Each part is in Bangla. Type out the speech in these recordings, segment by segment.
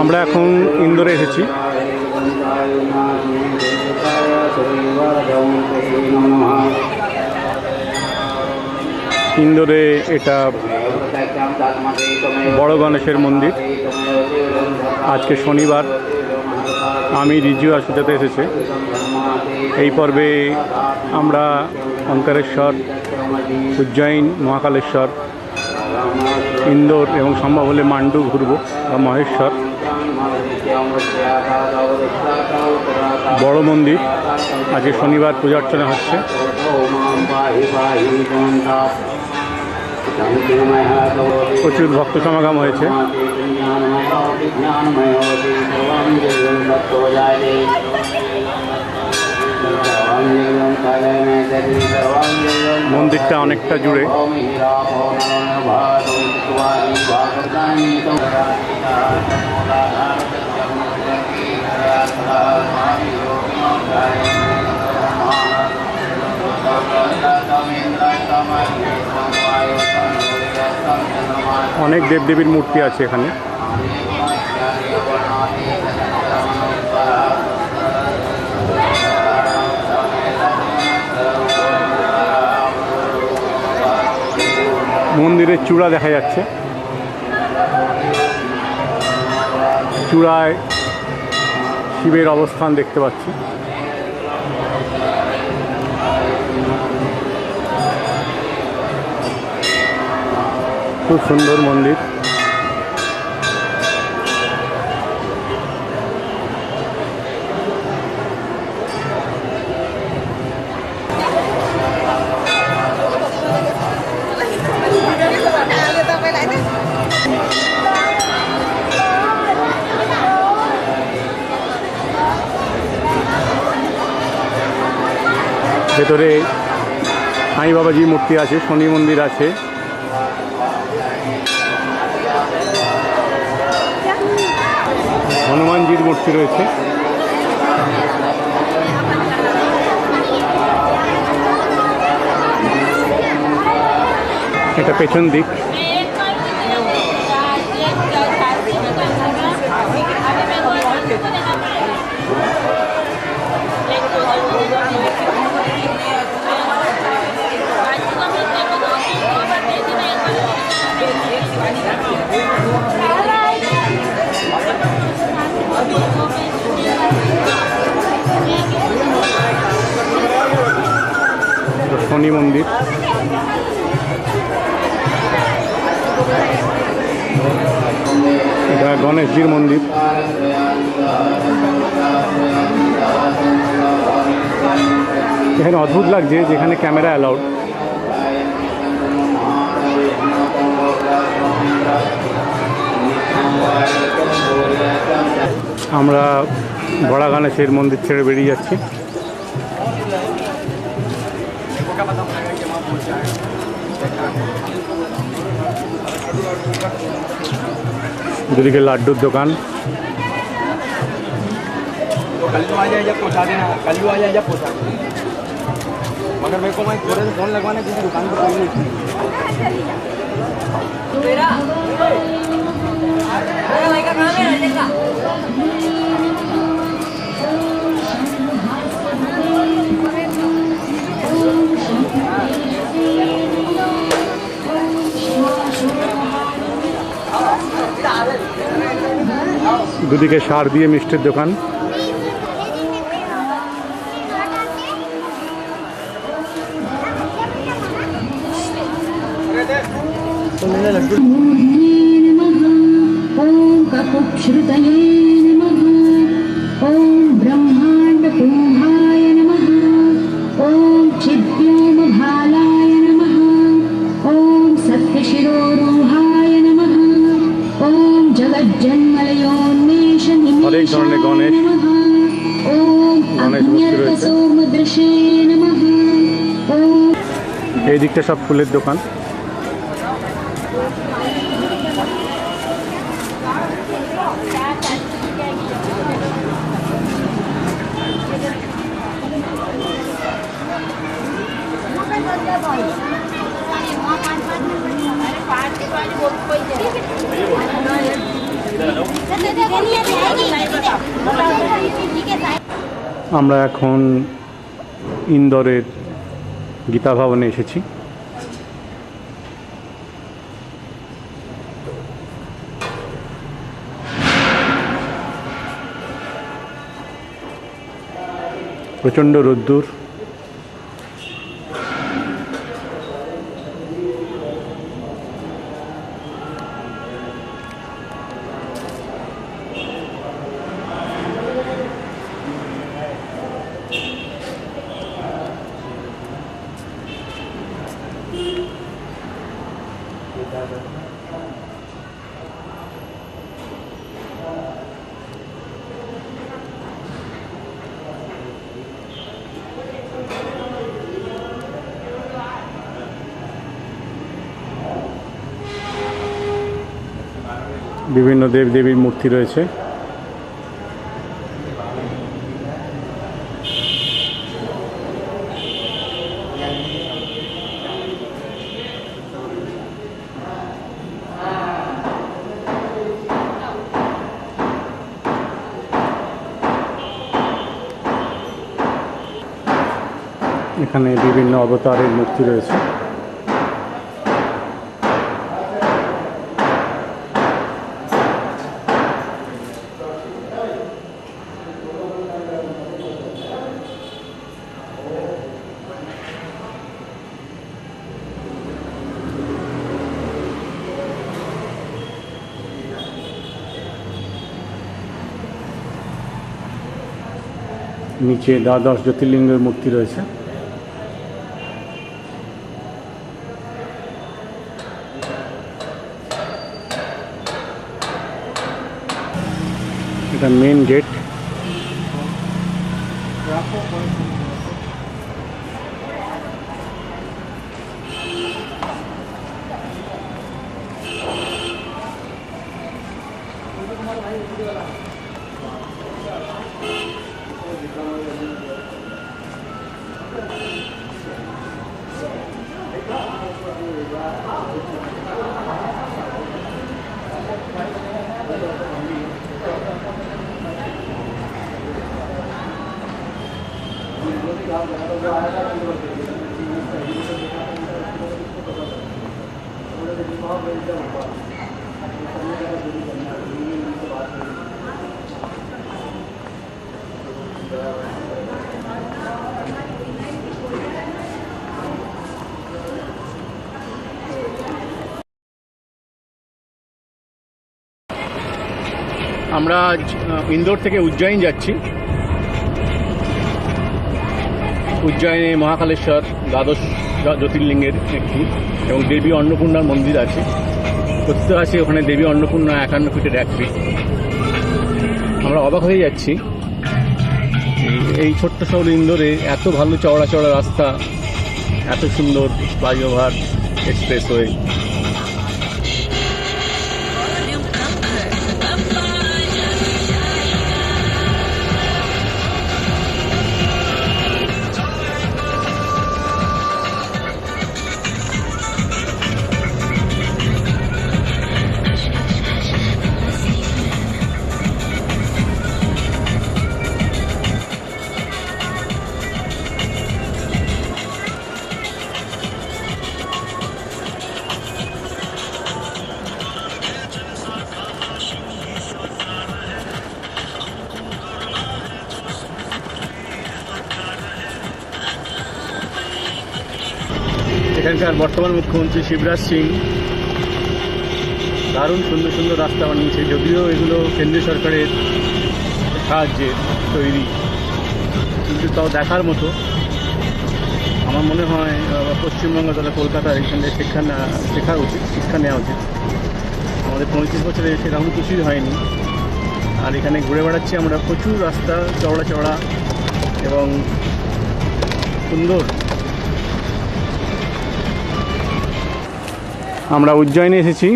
আমরা এখন ইন্দোরে এসেছি। ইন্দোরে এটা বড় গণেশের মন্দির। আজকে শনিবার, আমি রিজু আর সুজাতে এসেছে। এই পর্বে আমরা ওঙ্কারেশ্বর, উজ্জয়ন, মহাকালেশ্বর, ইন্দোর এবং সম্ভব হলে মান্ডু ঘুরব বা মহেশ্বর। বড় মন্দির, আজকে শনিবার পূজা অর্চনা হচ্ছে। প্রচুর ভক্ত সমাগম হয়েছে। মন্দিরটা অনেকটা জুড়ে। অনেক দেবদেবীর মূর্তি আছে এখানে। মন্দিরের চূড়া দেখা যাচ্ছে। চূড়ায় শিবের অবস্থান দেখতে পাচ্ছি। খুব সুন্দর মন্দির। ভেতরে সাই বাবাজির মূর্তি আছে, শনি মন্দির আছে। হনুমানজির মূর্তি রয়েছে। এটা পেছন দিক। শনি মন্দির। এটা গণেশজির মন্দির। এখানে অদ্ভুত লাগছে, যেখানে ক্যামেরা অ্যালাউড। আমরা বড়া গণেশের মন্দির ছেড়ে বেরিয়ে যাচ্ছি। দুদিকে লাড্ডুর দোকান। कल्लू आ जाए जब पहुंचा देना, कल्लू आ जाए जब पहुंचा देना। मगर मेरे को मैं थोड़े से फोन लगवाने किसी दुकान पर कोई नहीं मेरा भाई का काम है रहेगा। দুদিকে সার দিয়ে মিষ্টির দোকান। ओम ककुक्षृतये नमः। ओम ब्रह्मांड कुंभाय नमः। ओम चिद्व्योमभालाय नमः। ओम सत्यशिरोरूहाय नमः। ओम जगज्जन्मलयोन्मेष निमेषाय नमः। ओम अज्ञर्कसोमदृशे नमः। ओम এই দিকটা সব ফুলের দোকান। আমরা এখন ইন্দোরের গীতা ভবনে এসেছি। প্রচণ্ড রোদ্দুর। বিভিন্ন দেবদেবীর মূর্তি রয়েছে। এখানে বিভিন্ন অবতারের মূর্তি রয়েছে। নিচে দ্বাদশ জ্যোতির্লিঙ্গের মূর্তি রয়েছে। এটা মেন গেট। আমরা আজ ইন্দোর থেকে উজ্জয়িন যাচ্ছি। উজ্জয়িনে মহাকালেশ্বর দ্বাদশ জ্যোতির্লিঙ্গের একটি এবং দেবী অন্নপূর্ণার মন্দির আছে। কথিত আছে ওখানে দেবী অন্নপূর্ণা 51 ফিটের 1 ফিট। আমরা অবাক হয়ে যাচ্ছি এই ছোট্ট শহর ইন্দোরে এত ভালো চওড়া চওড়া রাস্তা, এত সুন্দর ফ্লাইওভার, এক্সপ্রেসওয়ে। এখানকার বর্তমান মুখ্যমন্ত্রী শিবরাজ সিং দারুণ সুন্দর সুন্দর রাস্তা বানিয়েছে, যদিও এগুলো কেন্দ্রীয় সরকারের সাহায্যে তৈরি, কিন্তু তাও দেখার মতো। আমার মনে হয় পশ্চিমবঙ্গ তথা কলকাতার এখানে শেখা উচিত, শিক্ষা নেওয়া উচিত। আমাদের 35 বছরে সেরকম কিছুই হয়নি, আর এখানে ঘুরে বেড়াচ্ছি আমরা। প্রচুর রাস্তা চওড়া চওড়া এবং সুন্দর। আমরা উজ্জয়িনে এসেছি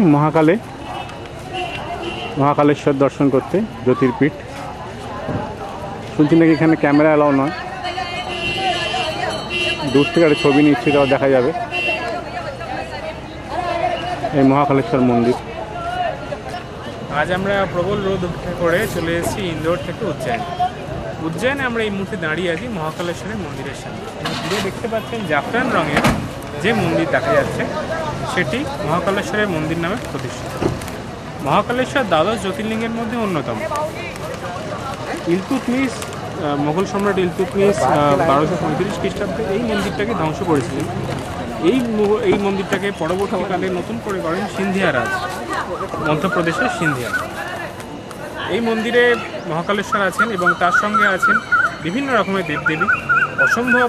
মহাকালেশ্বর দর্শন করতে, জ্যোতির্পীঠ। শুনছি নাকি এখানে ক্যামেরা অ্যালাউ নয়, দূর থেকে একটা ছবি নিচ্ছি, তাও দেখা যাবে এই মহাকালেশ্বর মন্দির। আজ আমরা প্রবল রোদ উপেক্ষা করে চলে এসেছি ইন্দোর থেকে উজ্জয়নে আমরা এই মুহূর্তে দাঁড়িয়ে আছি মহাকালেশ্বরের মন্দিরের সামনে। দূরে দেখতে পাচ্ছেন জাফরান রঙের যে মন্দির দেখা যাচ্ছে সেটি মহাকালেশ্বরের মন্দির নামে প্রতিষ্ঠিত। মহাকালেশ্বর দ্বাদশ জ্যোতির্লিঙ্গের মধ্যে অন্যতম। ইলতুৎমিশ মোগল সম্রাট ইলতুৎমিশ 1235 খ্রিস্টাব্দে এই মন্দিরটাকে ধ্বংস করেছিলেন। এই মন্দিরটাকে পরবর্তীকালে নতুন করে করেন সিন্ধিয়া রাজ, মধ্যপ্রদেশের সিন্ধিয়া। এই মন্দিরে মহাকালেশ্বর আছেন এবং তার সঙ্গে আছেন বিভিন্ন রকমের দেবদেবী, অসম্ভব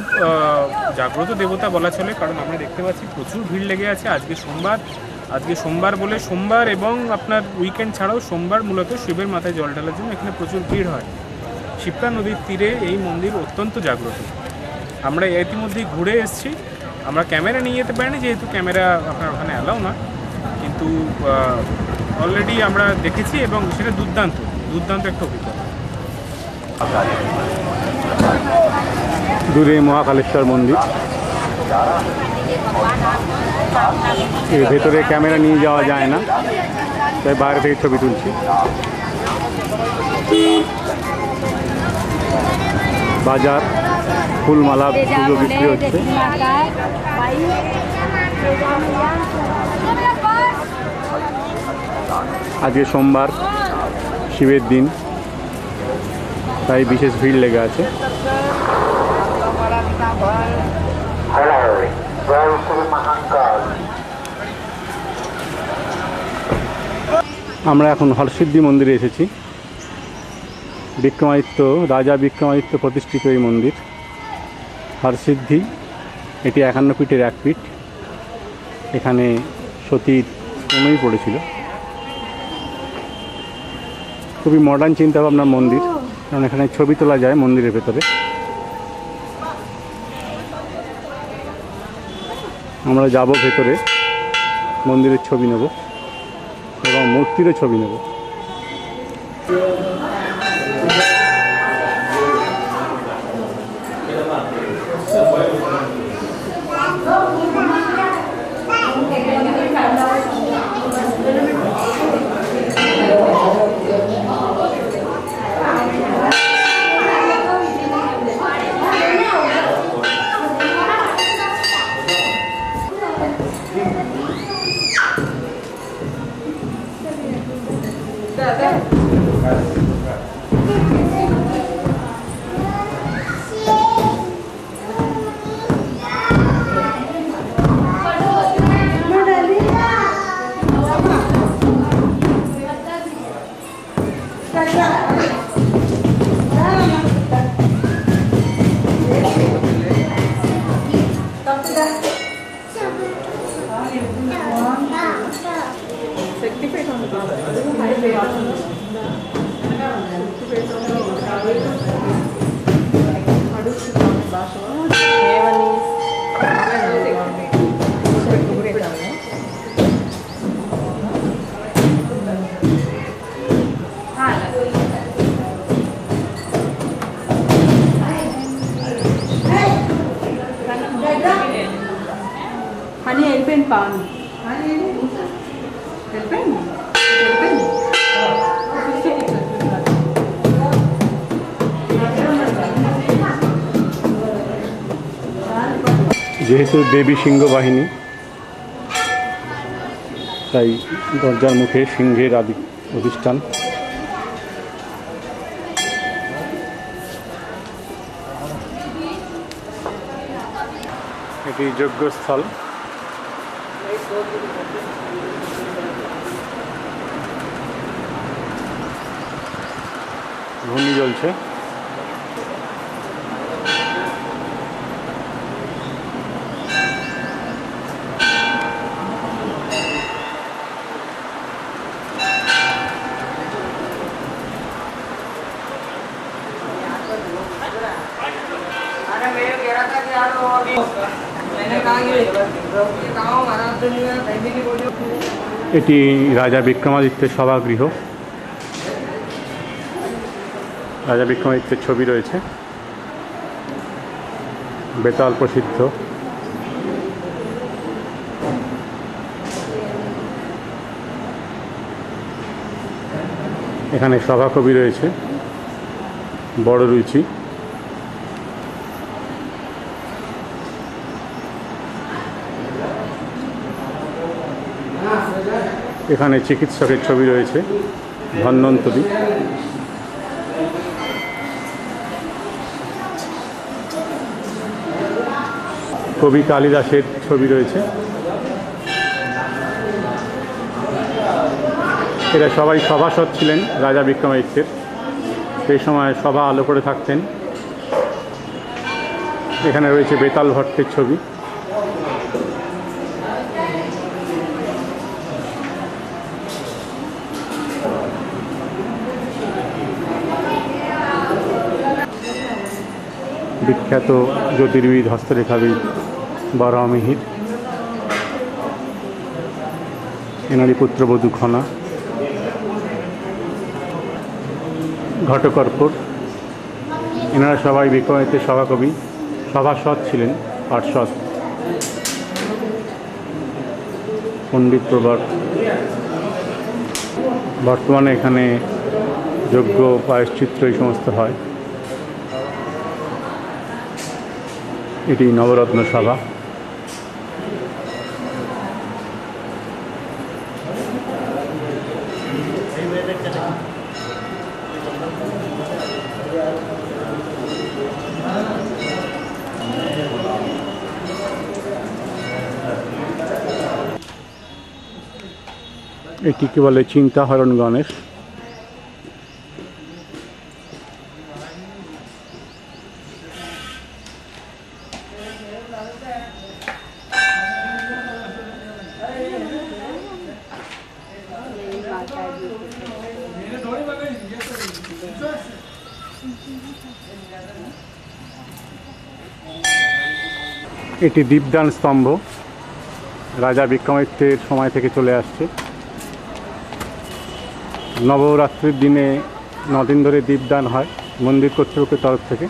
জাগ্রত দেবতা বলা চলে, কারণ আমরা দেখতে পাচ্ছি প্রচুর ভিড় লেগে আছে। আজকে সোমবার বলে সোমবার এবং আপনার উইকেন্ড ছাড়াও সোমবার মূলত শিবের মাথায় জল ঢালার জন্য এখানে প্রচুর ভিড় হয়। শিপ্রা নদীর তীরে এই মন্দির অত্যন্ত জাগ্রত। আমরা ইতিমধ্যেই ঘুরে এসেছি। আমরা ক্যামেরা নিয়ে যেতে পারিনি যেহেতু ক্যামেরা আপনার ওখানে অ্যালাউ না, কিন্তু অলরেডি আমরা দেখেছি এবং সেটা দুর্দান্ত একটা অভিজ্ঞতা। দূরে মহাকালেশ্বর মন্দির, এর ভেতরে ক্যামেরা নিয়ে যাওয়া যায় না, তাই বাইরে থেকে ছবি তুলছি। বাজার, ফুলমালা, পুজো বিক্রি হচ্ছে। আজকে সোমবার, শিবের দিন, তাই বিশেষ ভিড় লেগে আছে। আমরা এখন হরসিদ্ধি মন্দিরে এসেছি। বিক্রমাদিত্য, রাজা বিক্রমাদিত্য প্রতিষ্ঠিত এই মন্দির হরসিদ্ধি। এটি 51 ফিটের 1 ফিট। এখানে সতীর কমেই পড়েছিল। খুবই মডার্ন চিন্তাভাবনার মন্দির, কারণ এখানে ছবি তোলা যায় মন্দিরের ভেতরে। আমরা যাব ভেতরে, মন্দিরের ছবি নেব এবং মূর্তিরও ছবি নেব। Honey, helping pan. Helping? যেহেতু দেবী সিংহ বাহিনী, তাই দরজার মুখে সিংহের অধিষ্ঠান। এটি যজ্ঞস্থল। ঘূর্ণি জ্বলছে। এটি রাজা বিক্রমাদিত্যের সভাগৃহ। রাজা বিক্রমাদিত্যের ছবি রয়েছে। বেতাল প্রসিদ্ধ। এখানে সভাকবি রয়েছে, বড় রুচি। এখানে চিকিৎসকের ছবি রয়েছে, ধন্বন্তরী। কবি কালিদাসের ছবি রয়েছে। এরা সবাই সভাসদ ছিলেন রাজা বিক্রমাদিত্যের। সেই সময় সভা আলো করে থাকতেন। এখানে রয়েছে বেতাল ভট্টের ছবি। বিখ্যাত জ্যোতির্বিদ, হস্তরেখাবিদ বরাহমিহির, এনারই পুত্রবধূ খনা, ঘটকর্পর, এনারা সবাই বিক্রমাদিত্যের সভাকবি, সভাসদ ছিলেন, পার্ষদ। পণ্ডিত প্রবর। বর্তমানে এখানে যজ্ঞ, প্রায়শ্চিত্র এই সমস্ত হয়। এটি নবরত্ন সভা। এটিকে বলে চিন্তাহরণ গণেশ। এটি দীপদান স্তম্ভ, রাজা বিক্রমাদিত্যের সময় থেকে চলে আসছে। নবরাত্রির দিনে 9 দিন ধরে দীপদান হয় মন্দির কর্তৃপক্ষের তরফ থেকে।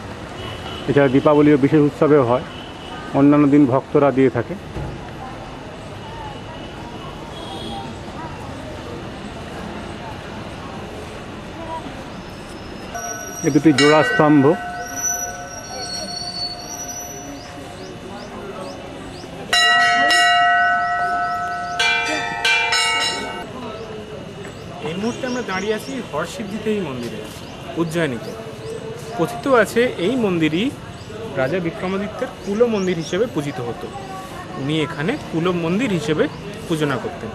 এছাড়া দীপাবলি ও বিশেষ উৎসবেও হয়। অন্যান্য দিন ভক্তরা দিয়ে থাকে। এ দুটি জোড়া স্তম্ভ। এই মুহূর্তে আমরা দাঁড়িয়ে আছি হরসিদ্ধিতে এই মন্দিরে, উজ্জয়িনীতে। কথিত আছে এই মন্দিরই রাজা বিক্রমাদিত্যের কুল মন্দির হিসেবে পূজিত হতো। উনি এখানে কুল মন্দির হিসেবে পূজনা করতেন।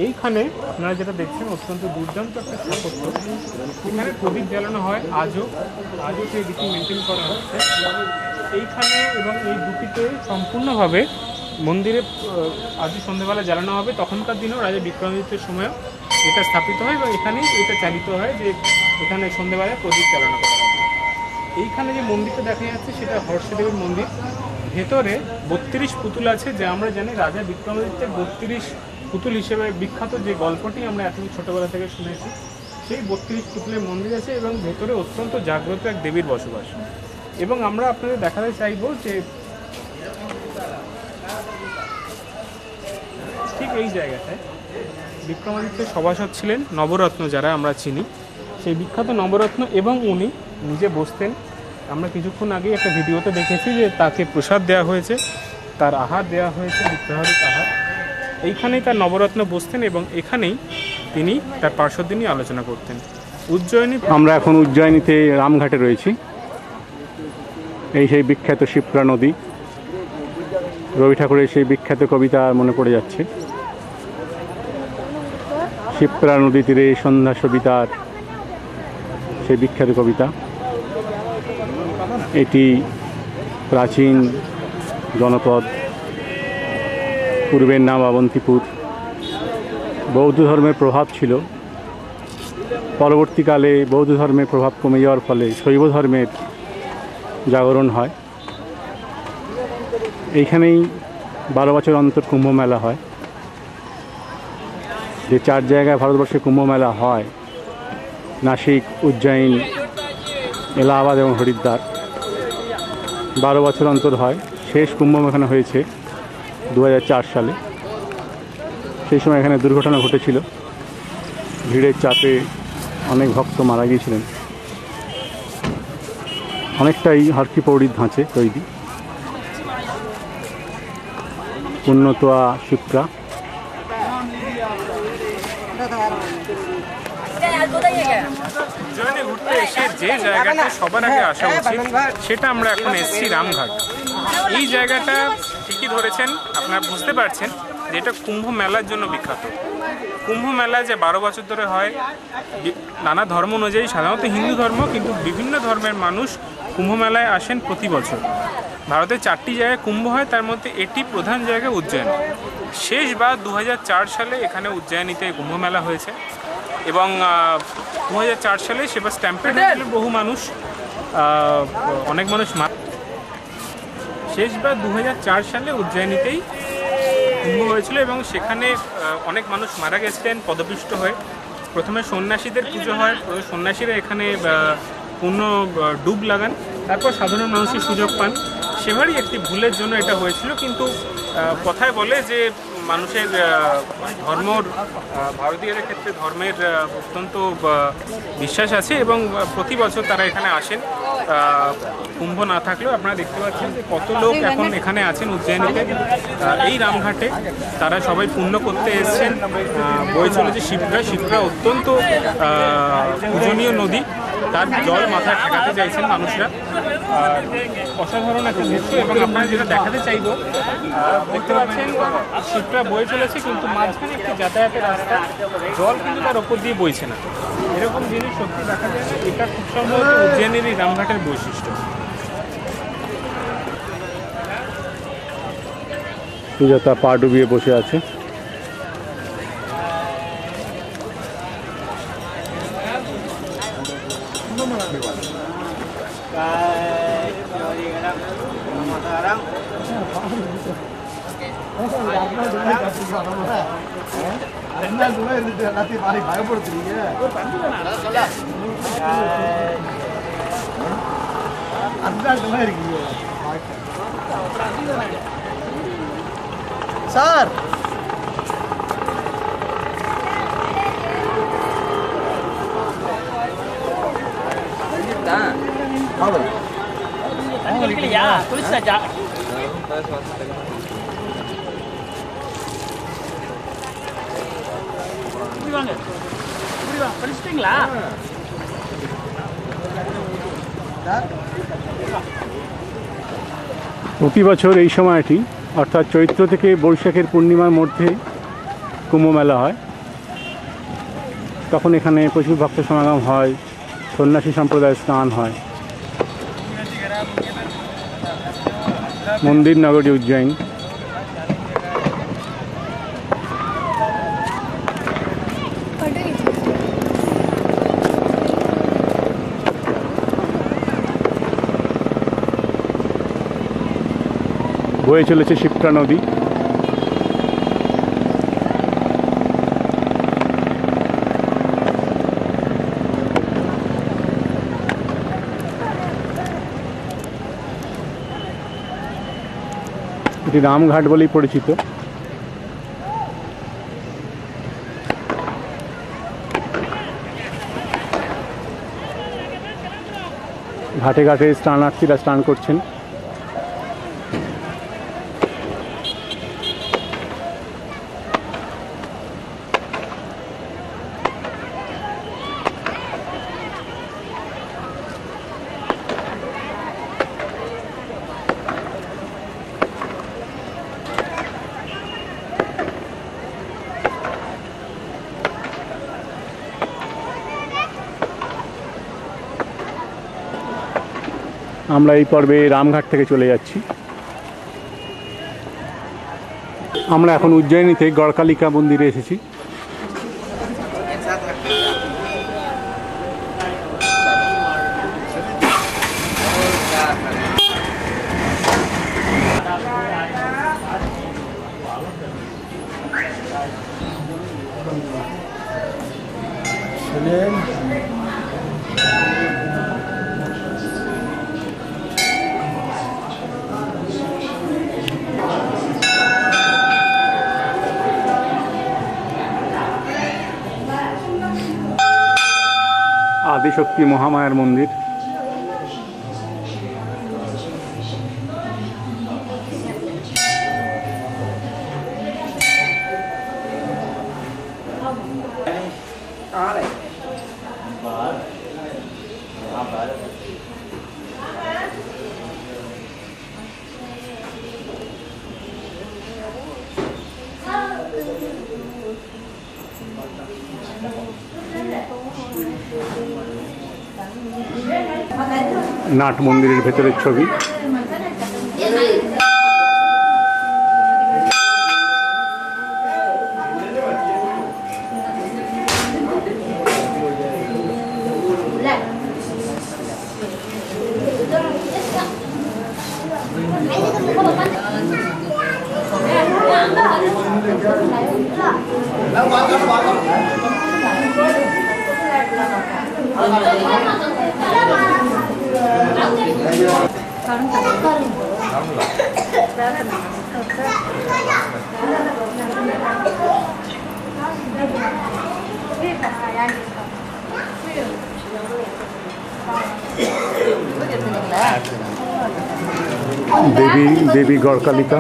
এইখানে আপনারা যেটা দেখছেন অত্যন্ত দুর্দান্ত একটা স্থাপত্য। এখানে প্রদীপ জ্বালানো হয় আজও সেই রীতি মেনটেন করা হচ্ছে এইখানে। এবং এই দুটিতে সম্পূর্ণভাবে মন্দিরে আজও সন্ধ্যেবেলা জ্বালানো হবে। তখনকার দিনেও রাজা বিক্রমাদিত্যের সময়ও এটা স্থাপিত হয় এবং এখানেই এটা চালিত হয় যে এখানে সন্ধ্যেবেলায় প্রদীপ চালনা করা হবে। এইখানে যে মন্দিরটা দেখা যাচ্ছে সেটা হর্ষদেবের মন্দির। ভেতরে 32 পুতুল আছে, যা আমরা জানি রাজা বিক্রমাদিত্যের 32 পুতুল হিসেবে বিখ্যাত যে গল্পটি আমরা এত ছোটোবেলা থেকে শুনেছি, সেই 32 পুতুলের মন্দির আছে এবং ভেতরে অত্যন্ত জাগ্রত এক দেবীর বসবাস। এবং আমরা আপনাদের দেখাতে চাইব যে ঠিক এই জায়গাটায় বিক্রমাদিত্যের সভাসদ ছিলেন নবরত্ন, যারা আমরা চিনি, সেই বিখ্যাত নবরত্ন। এবং উনি নিজে বসতেন। আমরা কিছুক্ষণ আগে একটা ভিডিওতে দেখেছি যে তাকে প্রসাদ দেওয়া হয়েছে, তার আহার দেওয়া হয়েছে, বিপ্রহারিক আহার। এইখানেই তার নবরত্ন বসতেন এবং এখানেই তিনি তার পার্শ্বদের নিয়ে আলোচনা করতেন। উজ্জয়িনী। আমরা এখন উজ্জয়িনীতে রামঘাটে রয়েছি। এই সেই বিখ্যাত শিপ্রা নদী। রবি ঠাকুরের সেই বিখ্যাত কবিতা মনে পড়ে যাচ্ছে। শিপ্রা নদী তীরে সন্ধ্যা সবিতার সেই বিখ্যাত কবিতা। এটি প্রাচীন জনপদ, পূর্বের নাম অবন্তিপুর। বৌদ্ধ ধর্মের প্রভাব ছিল। পরবর্তীকালে বৌদ্ধ ধর্মের প্রভাব কমে যাওয়ার ফলে শৈব ধর্মের জাগরণ হয়। এইখানেই 12 বছর অন্তর কুম্ভ মেলা হয়। যে 4 জায়গায় ভারতবর্ষে কুম্ভ মেলা হয়, নাসিক, উজ্জয়িন, এলাহাবাদ এবং হরিদ্বার, 12 বছর অন্তর হয়। শেষ কুম্ভ এখানে হয়েছে 2004 সালে। সেই সময় এখানে দুর্ঘটনা ঘটেছিল। ভিড়ের চাপে অনেক ভক্ত মারা গিয়েছিলেন। অনেকটাই হরকি পৌড়ির ধাঁচে তৈরি। পুণ্যতোয়া শিপ্রা। উজ্জয়নে ঘুরতে এসে যে জায়গাটা সবার আগে আসা উচিত সেটা আমরা এখন এসেছি রামঘাট। এই জায়গাটা ঠিকই ধরেছেন, আপনারা বুঝতে পারছেন যে এটা কুম্ভ মেলার জন্য বিখ্যাত। কুম্ভ মেলা যে 12 বছর ধরে হয়, নানা ধর্ম অনুযায়ী, সাধারণত হিন্দু ধর্ম, কিন্তু বিভিন্ন ধর্মের মানুষ কুম্ভ মেলায় আসেন প্রতি বছর। ভারতে 4টি জায়গায় কুম্ভ হয়, তার মধ্যে এটি প্রধান জায়গা উজ্জয়ন। শেষবার 2004 সালে এখানে উজ্জয়িনীতে কুম্ভ মেলা হয়েছে এবং 2004 সালে সেবার স্ট্যাম্পেড হয়েছিল, বহু মানুষ, অনেক মানুষ শেষবার 2004 সালে উজ্জয়িনীতেই কুম্ভ হয়েছিল এবং সেখানে অনেক মানুষ মারা গেছিলেন পদপিষ্ট হয়ে। প্রথমে সন্ন্যাসীদের পুজো হয়, সন্ন্যাসীরা এখানে পূর্ণ ডুব লাগান, তারপর সাধারণ মানুষের সুযোগ পান। সেবারই একটি ভুলের জন্য এটা হয়েছিল, কিন্তু কথায় বলে যে মানুষের ধর্মর, ভারতীয়দের ক্ষেত্রে ধর্মের অত্যন্ত বিশ্বাস আছে এবং প্রতি বছর তারা এখানে আসেন। কুম্ভ না থাকলেও আপনারা দেখতে পাচ্ছেন যে কত লোক এখন এখানে আছেন উজ্জয়িনীতে। এই রামঘাটে তারা সবাই পুণ্য করতে এসেছেন। বয়ে চলেছে শিপ্রা। শিপ্রা অত্যন্ত পূজনীয় নদী, তার জল মাথায় ঠেকাতে চাইছেন মানুষরা। অসাধারণ একটা দৃশ্য এবং আপনারা যেটা দেখাতে চাইব, দেখতে পাচ্ছেন শিপ্রা বয়ে চলেছে কিন্তু মাঝখানে একটি যাতায়াতের রাস্তা, জল কিন্তু তার ওপর দিয়ে বইছে না। এরকম জিনিস সত্যি দেখা যায় না। এটা খুব সম্ভবত উজ্জয়িনীর এই রামঘাটের বৈশিষ্ট্য। সুজাতা পা ডুবিয়ে বসে আছে। স্যার প্রতি বছর এই সময়টি অর্থাৎ চৈত্র থেকে বৈশাখের পূর্ণিমার মধ্যে কুম্ভ মেলা হয়। তখন এখানে প্রচুর ভক্ত সমাগম হয়, সন্ন্যাসী সম্প্রদায়ের স্নান হয়। মন্দির নগরী উজ্জয়িন। বয়ে চলেছে শিপ্রা নদী। এটি রামঘাট বলেই পরিচিত। ঘাটে ঘাটে স্নানার্থীরা স্নান করছেন। আমরা এই পর্বে রামঘাট থেকে চলে যাচ্ছি। আমরা এখন উজ্জয়িনীতে গড়কালিকা মন্দিরে এসেছি। আদ্যশক্তি মহামায়ার মন্দির। নাট মন্দিরের ভেতরের ছবি। দেবী গড়কালিকা।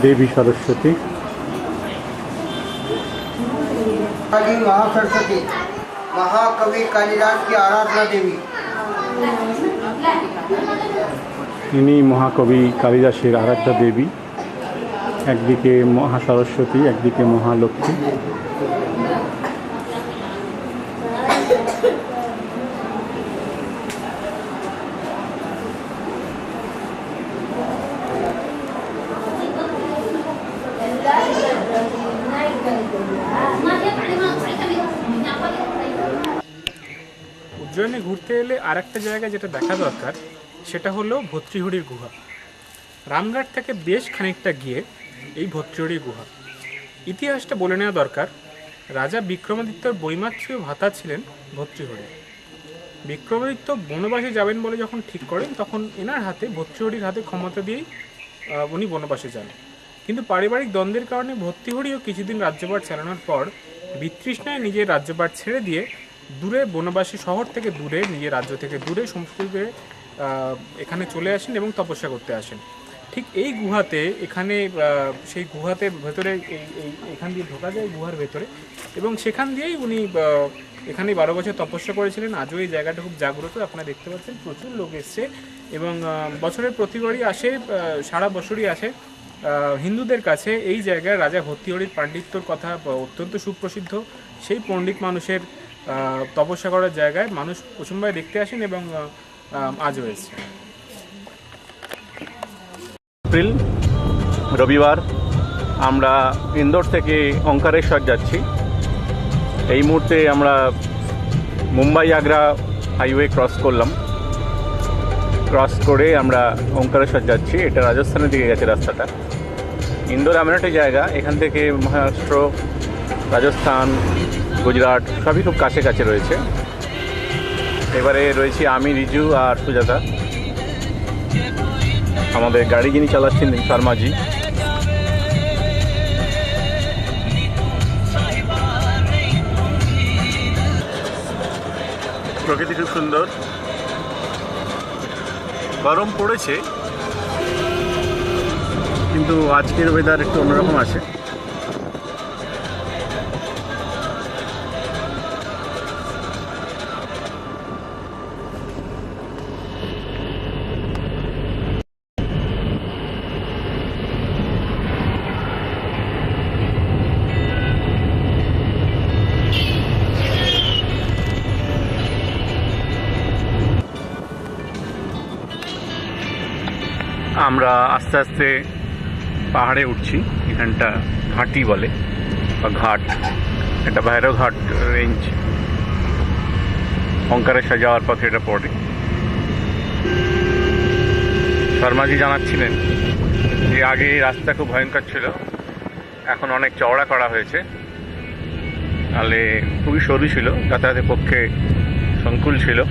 देवी सरस्वती, काली महासरस्वती, महाकवि कालिदास की आराधना देवी। इन्हीं महाकवि कालिदासेर आराध्या देवी। একদিকে মহা সরস্বতী, একদিকে মহালক্ষ্মী। উজ্জয়িনী ঘুরতে এলে আর একটা জায়গা যেটা দেখা দরকার সেটা হলো ভতৃহরির গুহা। রামঘাট থেকে বেশ খানিকটা গিয়ে এই ভতৃহরির গুহা। ইতিহাসটা বলে নেওয়া দরকার। রাজা বিক্রমাদিত্যর বৈমাত্রীয় ভাতা ছিলেন ভতৃহরি। বিক্রমাদিত্য বনবাসে যাবেন বলে যখন ঠিক করেন তখন এনার হাতে ভতৃহরির হাতে ক্ষমতা দিয়েই উনি বনবাসে যান। কিন্তু পারিবারিক দ্বন্দ্বের কারণে ভতৃহরিও কিছুদিন রাজ্যভার চালানোর পর বিতৃষ্ণায় নিজের রাজ্যভার ছেড়ে দিয়ে দূরে বনবাসী শহর থেকে দূরে, নিজের রাজ্য থেকে দূরে সমস্ত এখানে চলে আসেন এবং তপস্যা করতে আসেন। ঠিক এই গুহাতে, এখানে সেই গুহাতে ভেতরে এখান দিয়ে ঢোকা যায় গুহার ভেতরে, এবং সেখান দিয়েই উনি এখানে 12 বছর তপস্যা করেছিলেন। আজও এই জায়গাটা খুব জাগ্রত, আপনারা দেখতে পাচ্ছেন প্রচুর লোক এসছে এবং বছরের প্রতিবারই আসে, সারা বছরই আসে। হিন্দুদের কাছে এই জায়গায় রাজা ভতৃহরির পাণ্ডিত্যর কথা অত্যন্ত সুপ্রসিদ্ধ। সেই পণ্ডিত মানুষের তপস্যা করার জায়গায় মানুষ প্রথমবার দেখতে আসেন এবং আজও এসছে। এপ্রিল রবিবার আমরা ইন্দোর থেকে ওঙ্কারেশ্বর যাচ্ছি। এই মুহূর্তে আমরা মুম্বাই আগ্রা হাইওয়ে ক্রস করলাম। ক্রস করে আমরা ওঙ্কারেশ্বর যাচ্ছি। এটা রাজস্থানের দিকে গেছে রাস্তাটা। ইন্দোর এমন একটা জায়গা, এখান থেকে মহারাষ্ট্র, রাজস্থান, গুজরাট সবই খুব কাছে কাছে রয়েছে। এবারে রয়েছি আমি, রিজু আর সুজাতা। আমাদের গাড়ি যিনি চালাচ্ছেন শর্মাজি। প্রকৃতি খুব সুন্দর, গরম পড়েছে কিন্তু আজকের ওয়েদার একটু অন্যরকম আছে। আমরা আস্তে আস্তে পাহাড়ে উঠছি। এখানটা ঘাটি বলে বা ঘাট, এটা ভৈরবঘাট রেঞ্জ, ওঙ্কারেশ্বর যাওয়ার পথে এটা পড়ে। শর্মাজি জানাচ্ছিলেন যে আগে এই রাস্তা খুব ভয়ঙ্কর ছিল, এখন অনেক চওড়া করা হয়েছে, তাহলে খুবই সরু ছিল, যাতায়াতের পক্ষে সংকুল ছিল।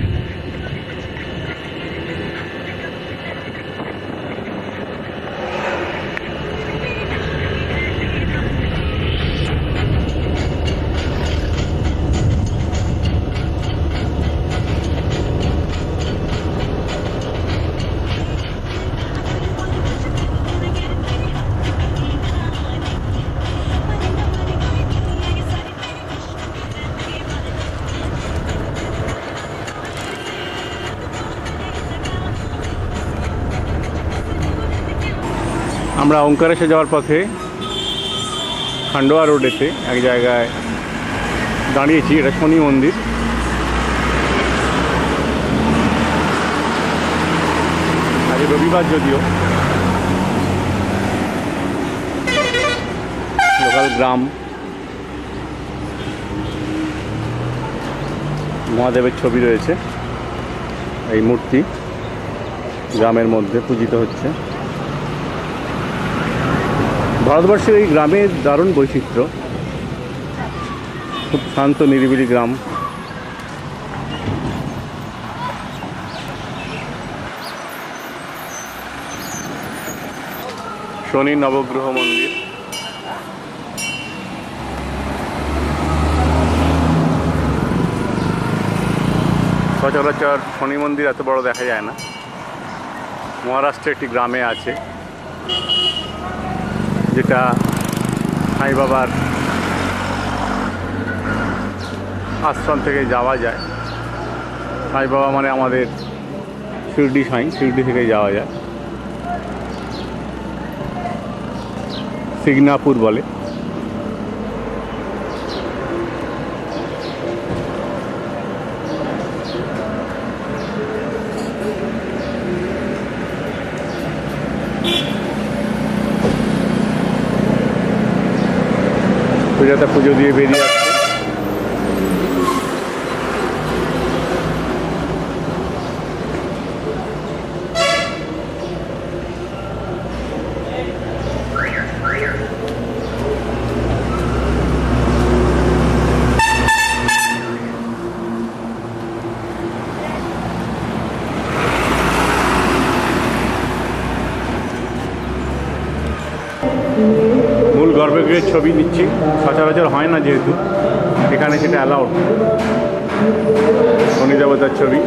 আমরা ওঙ্কারেশ্বর যাওয়ার পথে খান্ডোয়া রোডেতে এক জায়গায় দাঁড়িয়েছি। এটা শনি মন্দির। আজ রবিবার, যদিও লোকাল গ্রাম, মহাদেবের ছবি রয়েছে, এই মূর্তি গ্রামের মধ্যে পূজিত হচ্ছে। ভারতবর্ষের এই গ্রামের দারুণ বৈচিত্র্য, খুব শান্ত নিরিবিলি গ্রাম। শনি নবগ্রহ মন্দির। সচরাচর শনি মন্দির এত বড় দেখা যায় না। মহারাষ্ট্রে একটি গ্রামে আছে, যেটা সাই বাবার আশ্রম থেকে যাওয়া যায়। সাই বাবা মানে আমাদের শিরডি সাই, শিরডি থেকে যাওয়া যায়। সিগনাপুর বলে। পূজাতে পুজো দিয়ে বেরিয়ে আসছে। মূল গর্ভগৃহের ছবি নিচ্ছি, সচরাচর হয় না যেহেতু, এখানে সেটা অ্যালাউড। শনি দেবতার ছবি।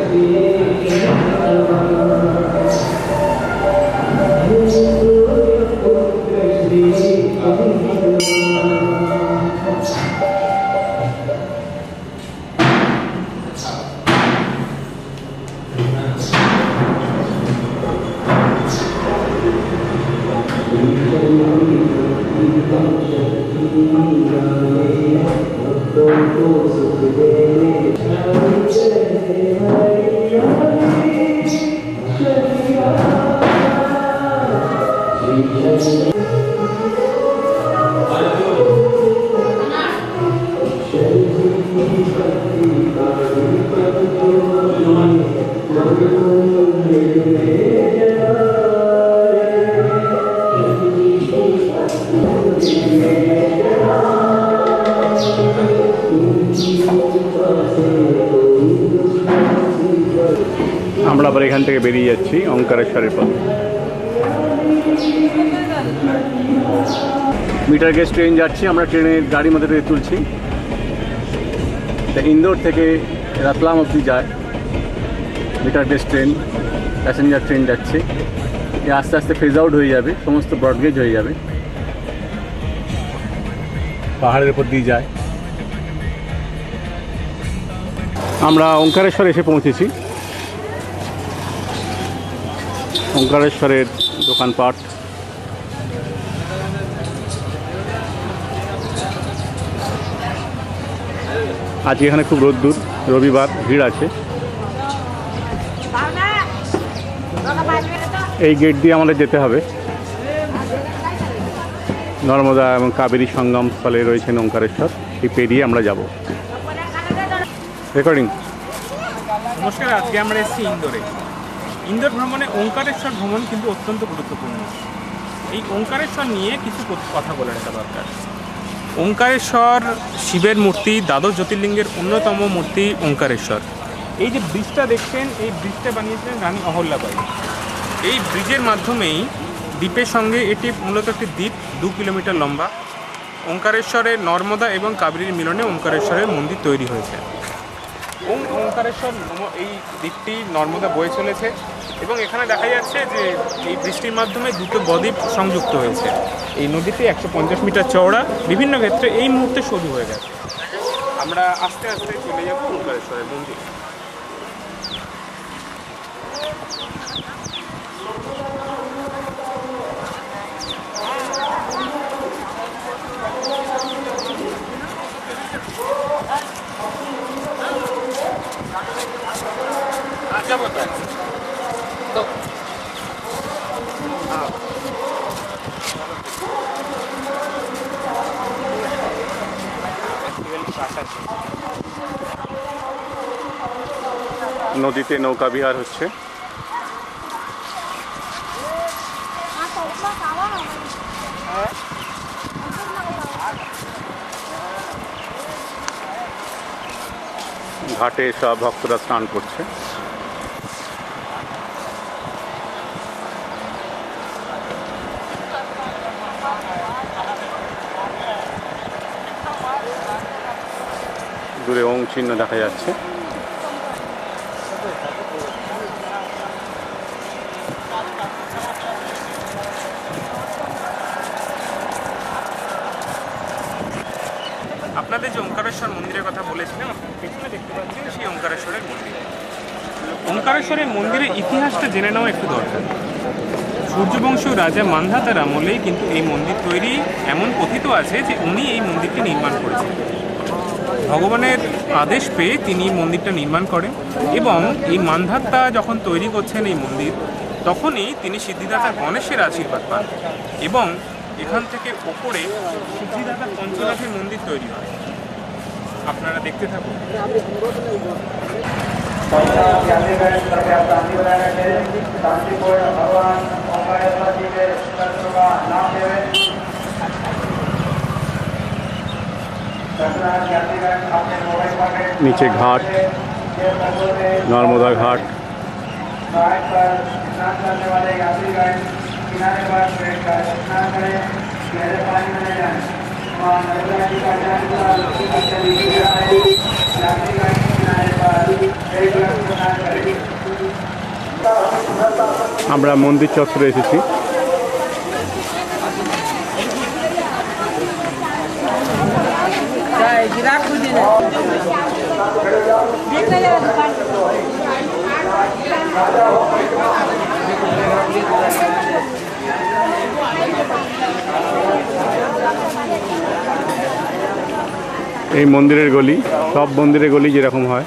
আমরা আবার এখান থেকে বেরিয়ে যাচ্ছি ওঙ্কারেশ্বরের পথে। মিটার গেজ ট্রেন যাচ্ছি, আমরা ট্রেনের গাড়ির মধ্যে থেকে তুলছি। ইন্দোর থেকে রাতলাম অবধি যায় metre gauge train, passenger train যাচ্ছে। এ আস্তে আস্তে ফেজ আউট হয়ে যাবে, সমস্ত ব্রডগেজ হয়ে যাবে, পাহাড়ের উপর দিয়ে যায়। আমরা ওঙ্কারেশ্বর এসে পৌঁছেছি। ওঙ্কারেশ্বরের দোকানপাট, আজকে এখানে খুব রোদ্দুর, রবিবার, ভিড় আছে। এই গেট দিয়ে আমাদের যেতে হবে। নর্মদা এবং কাবেরী সঙ্গম স্থলে রয়েছেন ওঙ্কারেশ্বর, এই পেরিয়ে আমরা যাব। রেকর্ডিং। নমস্কার, আজকে আমরা এসেছি ইন্দোরে। ইন্দোর ভ্রমণে ওঙ্কারেশ্বর ভ্রমণ কিন্তু অত্যন্ত গুরুত্বপূর্ণ। এই ওঙ্কারেশ্বর নিয়ে কিছু কথা বলে রাখা দরকার। ওঙ্কারেশ্বর শিবের মূর্তি, দ্বাদশ জ্যোতির্লিঙ্গের অন্যতম মূর্তি ওঙ্কারেশ্বর। এই যে ব্রিজটা দেখছেন, এই ব্রিজটা বানিয়েছিলেন রানী অহল্যাবাই। এই ব্রিজের মাধ্যমেই দ্বীপের সঙ্গে, এটি মূলত একটি দ্বীপ, 2 কিলোমিটার লম্বা। ওঙ্কারেশ্বরের নর্মদা এবং কাবেরীর মিলনে ওঙ্কারেশ্বরের মন্দির তৈরি হয়েছে। ওঙ্কারেশ্বর এই দ্বীপটি নর্মদা বয়ে চলেছে এবং এখানে দেখা যাচ্ছে যে এই বৃষ্টির মাধ্যমে দুটো বদ্বীপ সংযুক্ত হয়েছে। এই নদীটি 150 মিটার চওড়া, বিভিন্ন ক্ষেত্রে এই মুহূর্তে সরু হয়ে গেছে। আমরা আস্তে আস্তে চলে যাব ওঙ্কারেশ্বরের মন্দির। নদীতে নৌকা বিহার হচ্ছে। ঘাটে সব ভক্তরা স্নান করছে। দূরে ওং চিহ্ন দেখা যাচ্ছে। আপনাদের যে ওঙ্কারেশ্বর মন্দিরের কথা বলেছিলাম, পেছনে দেখতে পাচ্ছেন সেই ওঙ্কারেশ্বরের মন্দির। ওঙ্কারেশ্বরের মন্দিরের ইতিহাসটা জেনে নেওয়া একটু দরকার। সূর্যবংশীয় রাজা মান্ধাতার আমলেই কিন্তু এই মন্দির তৈরি, এমন কথিত আছে যে উনি এই মন্দিরটি নির্মাণ করেছেন। ভগবানের আদেশ পেয়ে তিনি মন্দিরটা নির্মাণ করেন এবং এই মান্ধাতা যখন তৈরি করছেন এই মন্দির, তখনই তিনি সিদ্ধিদাতা গণেশের আশীর্বাদ পান এবং এখান থেকে ওপরে সিদ্ধিদাতা পঞ্চনাথের মন্দির তৈরি হয়। আপনারা দেখতে থাকুন। নিচে ঘাট, নর্মদা ঘাট। আমরা মন্দির চত্বরে এসেছি। এই মন্দিরের গলি, সব মন্দিরের গলি যেরকম হয়।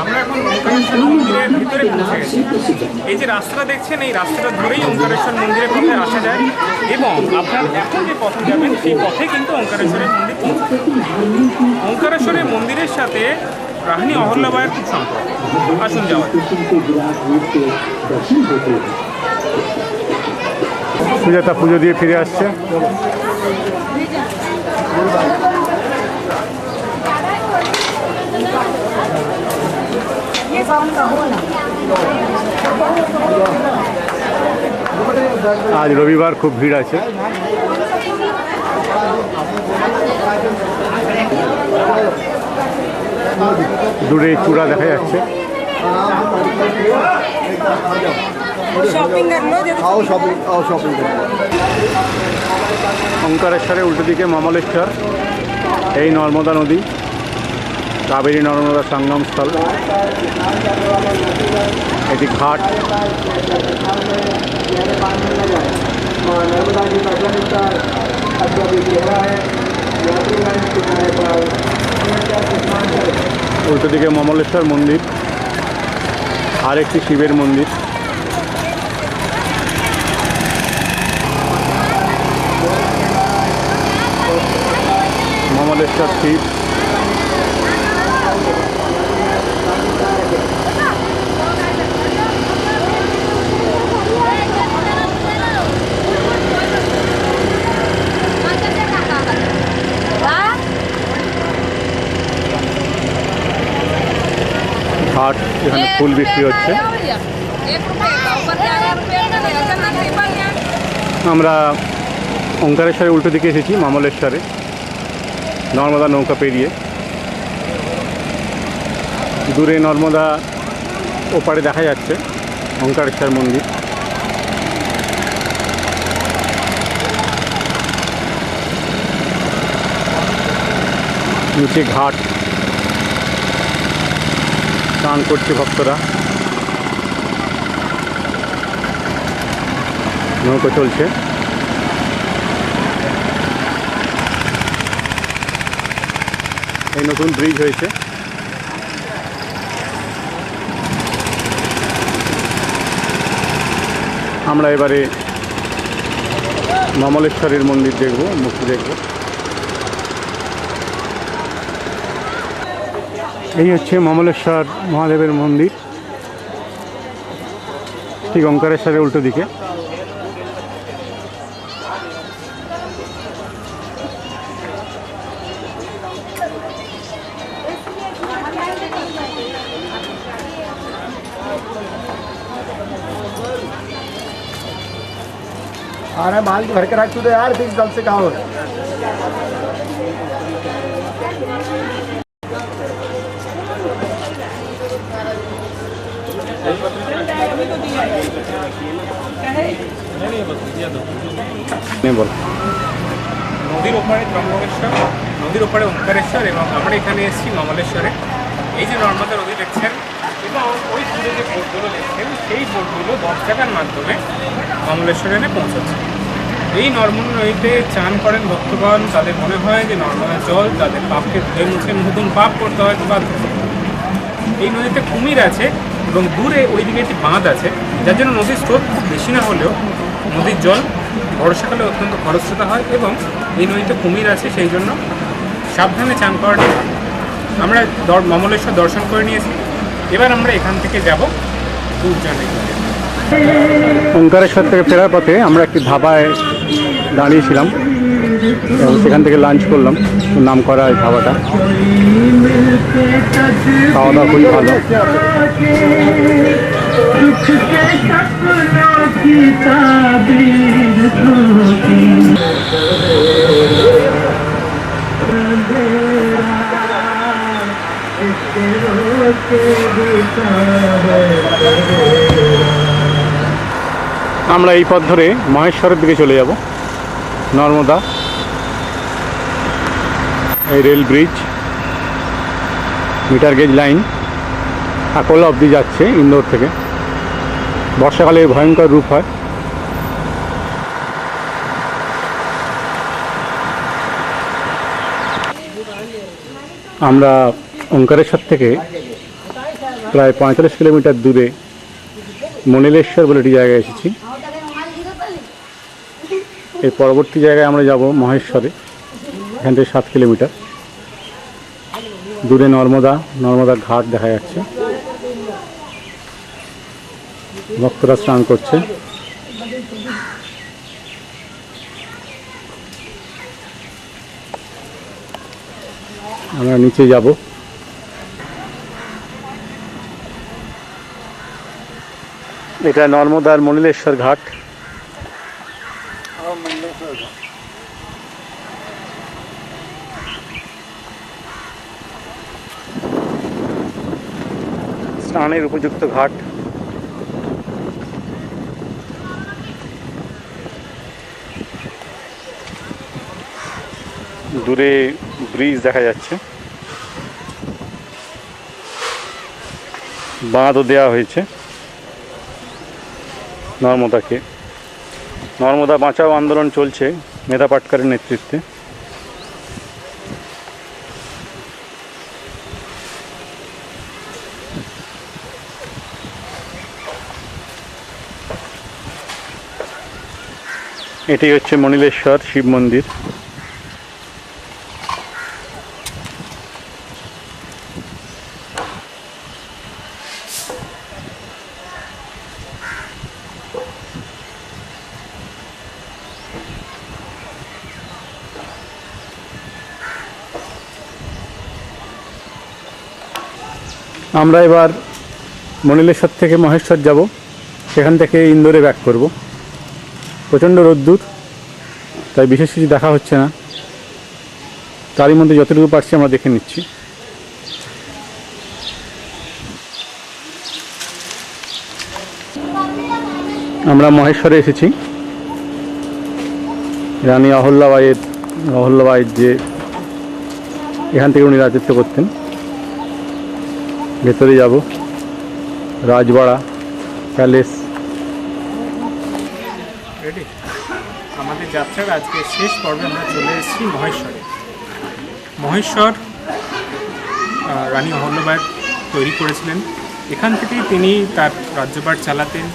আমরা এখন ওঙ্কারেশ্বর মন্দিরের ভিতরে পৌঁছে গেছি। এই যে রাস্তাটা দেখছেন, এই রাস্তাটা ধরেই ওঙ্কারেশ্বর মন্দিরের পথে আসা যায় এবং আপনার এখন যে পথে যাবেন সেই পথে কিন্তু ওঙ্কারেশ্বরের মন্দির পৌঁছে। ওঙ্কারেশ্বরের মন্দিরের সাথে রানী অহল্যাবাইয়ের খুব সম্পর্ক। আসুন যাওয়া। সুজাতা পুজো দিয়ে ফিরে আসছে। আজ রবিবার, খুব ভিড় আছে। দূরে চূড়া দেখা যাচ্ছে। ওঙ্কারেশ্বরের উল্টো দিকে মমলেশ্বর, এই নর্মদা নদী। কাবেরী নর্মদা সঙ্গম স্থল, এটি ঘাট। উল্টো দিকে মমলেশ্বর মন্দির, আর একটি শিবের মন্দির। মমলেশ্বর শিব, ঘাট, এখানে ফুল বিক্রি হচ্ছে। আমরা ওঙ্কারেশ্বরের উল্টো দিকে এসেছি, মমলেশ্বরে নর্মদা নৌকা পেরিয়ে। দূরে নর্মদা ওপারে দেখা যাচ্ছে ওঙ্কারেশ্বর মন্দির। নিচে ঘাট, স্নান করছে ভক্তরা, নৌকা চলছে। এই নতুন ব্রিজ হয়েছে। আমরা এবারে মমলেশ্বরের মন্দির দেখব, মূর্তি দেখব। এই হচ্ছে মমলেশ্বর মহাদেবের মন্দির, ঠিক ওঙ্কারেশ্বরের উল্টো দিকে। अरे माल भर के रख तू तो यार, फिर जल्द से कहा हो। বল। নদীর ওপারে ত্রম্বকেশ্বর, নদীর ওপারে ওঙ্কারেশ্বর, এবং আমরা এখানে এসেছি মমলেশ্বরে। এই যে নর্মদা নদী দেখছেন এবং ওই দূরে যে বোটগুলো দেখছেন, সেই বোটগুলো 10 টাকার মাধ্যমে মমলেশ্বরে এনে পৌঁছাচ্ছে। এই নর্মদা নদীতে চান করেন ভক্তগণ, তাদের মনে হয় যে নর্মদার জল তাদের পাপকে ধুয়ে মুছে নতুন পাপ করতে হয় বাধ্য। এই নদীতে কুমির আছে এবং দূরে ওইদিকে একটি বাঁধ আছে, যার জন্য নদীর স্রোত বেশি না হলেও নদীর জল বর্ষাকালে অত্যন্ত খরস্রোতা হয়, এবং এই নদীতে কুমির আছে, সেই জন্য সাবধানে চান করাটা ভালো। আমরা মমলেশ্বর দর্শন করে নিয়েছি, এবার আমরা এখান থেকে যাব দুর্জনে। ওঙ্কারেশ্বর থেকে ফেরার পথে আমরা একটি ধাবায় দাঁড়িয়েছিলাম এবং সেখান থেকে লাঞ্চ করলাম। নাম করা এই ধাবাটা, খাওয়া দাওয়া খুবই ভালো। আমরা এই পথ ধরে মহেশ্বরের দিকে চলে যাব। নর্মদা, এই rail bridge, metre gauge line Akola অবধি যাচ্ছে ইন্দোর থেকে। বর্ষাকালে ভয়ঙ্কর রূপ হয়। আমরা ওঙ্কারেশ্বর থেকে প্রায় 45 কিলোমিটার দূরে মনিলেশ্বর বলে একটি জায়গায় এসেছি। এর পরবর্তী জায়গায় আমরা যাব মহেশ্বরে, এখান থেকে 7 কিলোমিটার দূরে নর্মদা ঘাট দেখা যাচ্ছে। ভক্তরা স্নান করছে। আমরা নিচে যাব। এটা নর্মদার মনিলেশ্বর ঘাট। স্নানের উপযুক্ত ঘাট। দূরে ব্রিজ দেখা যাচ্ছে। বাঁধও দেওয়া হয়েছে নর্মদাকে। নর্মদা বাঁচাও আন্দোলন চলছে মেধা পাটকারের নেতৃত্বে। এটি হচ্ছে মনিলেশ্বর শিব মন্দির। আমরা এবার মনিলেশ্বর থেকে মহেশ্বর যাব, সেখান থেকে ইন্দোরে ব্যাক করব। প্রচণ্ড রোদ্দুর, তাই বিশেষ কিছু দেখা হচ্ছে না, তারই মধ্যে যতটুকু পারছি আমরা দেখে নিচ্ছি। আমরা মহেশ্বরে এসেছি। রানী অহল্যাবাইয়ের যে এখান থেকে উনি রাজত্ব করতেন। ভেতরে যাব, রাজবাড়া প্যালেস। রেডি? আমাদের যাত্রার আজকে শেষ পর্বে আমরা চলে এসেছি মহেশ্বরে। মহেশ্বর রানী অহল্যাবাই তৈরি করেছিলেন। এখান থেকেই তিনি তার রাজ্যভার চালাতেন।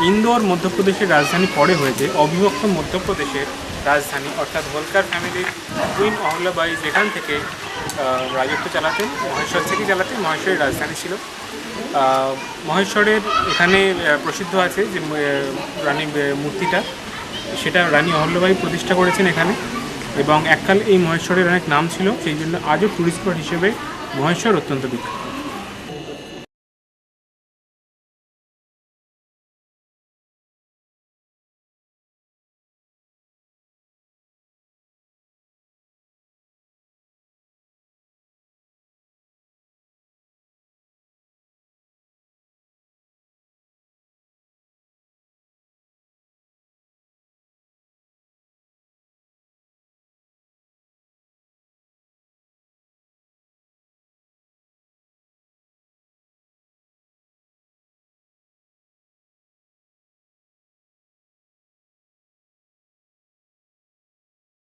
ইন্দোর মধ্যপ্রদেশের রাজধানী পরে হয়েছে অবিভক্ত মধ্যপ্রদেশের রাজধানী, অর্থাৎ হোলকার ফ্যামিলির কুইন অহল্যাবাই যেখান থেকে রাজত্ব চালাতেন, মহেশ্বর থেকেই চালাতেন। মহেশ্বরের রাজধানী ছিল। মহেশ্বরের এখানে প্রসিদ্ধ আছে যে রানী মূর্তিটা, সেটা রানী অহল্যাবাই প্রতিষ্ঠা করেছেন এখানে। এবং এককাল এই মহেশ্বরের অনেক নাম ছিল, সেই জন্য আজও টুরিস্ট স্পট হিসেবে মহেশ্বর অত্যন্ত বিখ্যাত।